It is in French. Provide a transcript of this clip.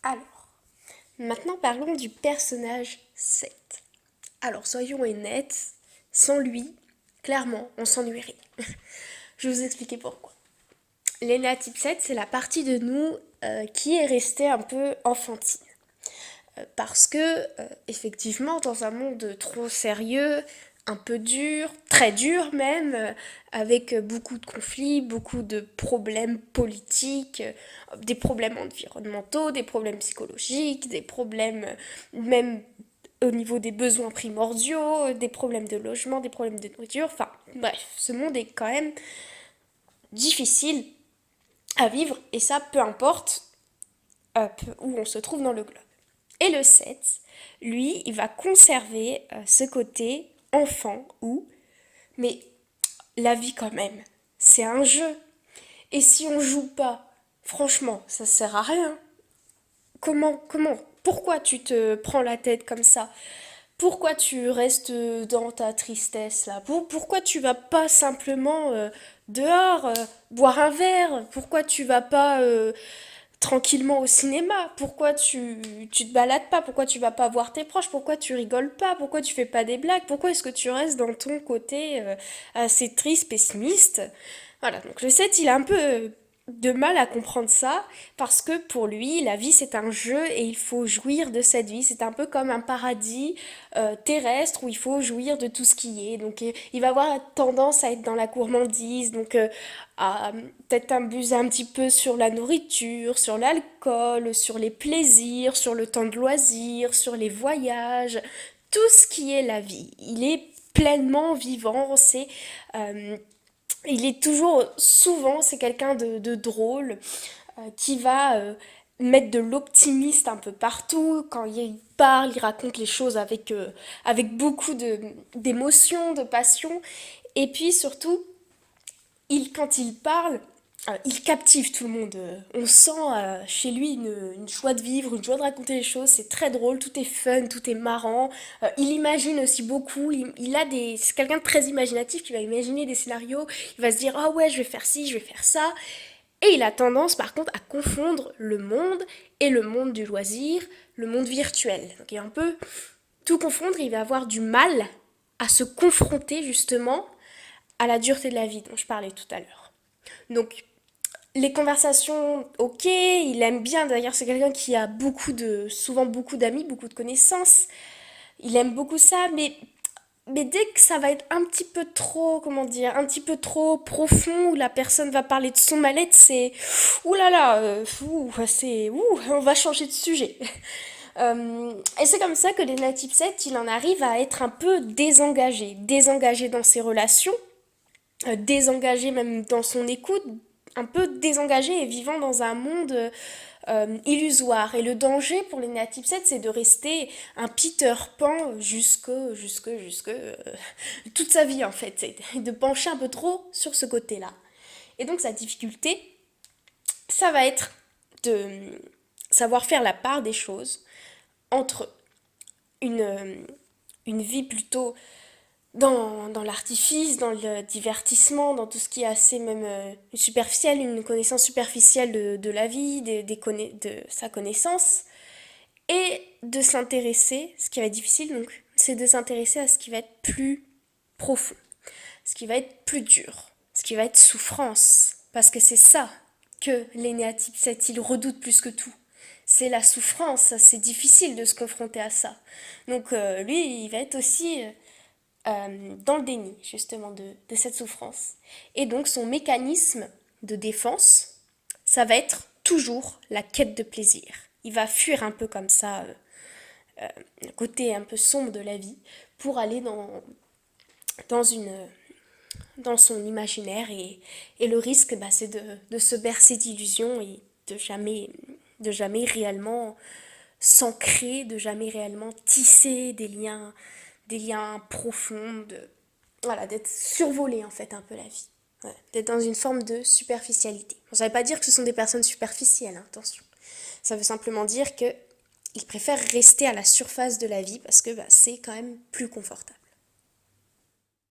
Alors, maintenant parlons du personnage 7. Alors, soyons honnêtes, sans lui, clairement, on s'ennuierait. Je vais vous expliquer pourquoi. Léna type 7, c'est la partie de nous qui est restée un peu enfantine. Parce que, effectivement, dans un monde trop sérieux, un peu dur, très dur même, avec beaucoup de conflits, beaucoup de problèmes politiques, des problèmes environnementaux, des problèmes psychologiques, des problèmes même au niveau des besoins primordiaux, des problèmes de logement, des problèmes de nourriture, enfin bref, ce monde est quand même difficile à vivre et ça peu importe où on se trouve dans le globe. Et le 7, lui, il va conserver ce côté enfant où, mais la vie quand même, c'est un jeu. Et si on joue pas, franchement, ça sert à rien. Pourquoi tu te prends la tête comme ça? Pourquoi tu restes dans ta tristesse là? Pourquoi tu vas pas simplement dehors boire un verre? Pourquoi tu vas pas tranquillement au cinéma? Pourquoi tu te balades pas? Pourquoi tu vas pas voir tes proches? Pourquoi tu rigoles pas? Pourquoi tu fais pas des blagues? Pourquoi est-ce que tu restes dans ton côté assez triste, pessimiste? Voilà, donc le 7 il a un peu de mal à comprendre ça parce que pour lui, la vie c'est un jeu et il faut jouir de cette vie. C'est un peu comme un paradis terrestre où il faut jouir de tout ce qui est. Donc il va avoir tendance à être dans la gourmandise, donc à peut-être abuser un petit peu sur la nourriture, sur l'alcool, sur les plaisirs, sur le temps de loisirs, sur les voyages, tout ce qui est la vie. Il est pleinement vivant, il est toujours, souvent, c'est quelqu'un de drôle, qui va mettre de l'optimiste un peu partout. Quand il parle, il raconte les choses avec beaucoup d'émotion, de passion. Et puis surtout, quand il parle, il captive tout le monde. On sent chez lui une joie de vivre, une joie de raconter les choses. C'est très drôle, tout est fun, tout est marrant. Il imagine aussi beaucoup. C'est quelqu'un de très imaginatif qui va imaginer des scénarios. Il va se dire ah ouais, je vais faire ci, je vais faire ça. Et il a tendance par contre à confondre le monde et le monde du loisir, le monde virtuel. Donc il va un peu tout confondre. Il va avoir du mal à se confronter justement à la dureté de la vie dont je parlais tout à l'heure. Donc les conversations, ok, il aime bien. D'ailleurs, c'est quelqu'un qui a souvent beaucoup d'amis, beaucoup de connaissances. Il aime beaucoup ça, mais dès que ça va être un petit peu trop, comment dire, un petit peu trop profond, où la personne va parler de son mal-être, c'est, ouh là là, on va changer de sujet. Et c'est comme ça que les natifs 7, il en arrive à être un peu désengagé dans ses relations, désengagé même dans son écoute, un peu désengagé et vivant dans un monde illusoire. Et le danger pour les natifs 7, c'est de rester un Peter Pan toute sa vie en fait. C'est de pencher un peu trop sur ce côté-là. Et donc sa difficulté, ça va être de savoir faire la part des choses entre une, une vie plutôt dans l'artifice, dans le divertissement, dans tout ce qui est assez même superficiel, une connaissance superficielle de la vie, de sa connaissance, et de s'intéresser, ce qui va être difficile donc, c'est de s'intéresser à ce qui va être plus profond, ce qui va être plus dur, ce qui va être souffrance, parce que c'est ça que les type 7 ils redoutent plus que tout. C'est la souffrance, c'est difficile de se confronter à ça. Donc lui, il va être aussi dans le déni justement de cette souffrance. Et donc son mécanisme de défense, ça va être toujours la quête de plaisir. Il va fuir un peu comme ça, le côté un peu sombre de la vie, pour aller dans, une, dans son imaginaire. Et le risque, bah, c'est de se bercer d'illusions et de jamais réellement s'ancrer, de jamais réellement tisser des liens profonds, voilà, d'être survolé en fait un peu la vie. Ouais, d'être dans une forme de superficialité. Ça ne veut pas dire que ce sont des personnes superficielles, hein, attention. Ça veut simplement dire qu'ils préfèrent rester à la surface de la vie parce que bah, c'est quand même plus confortable.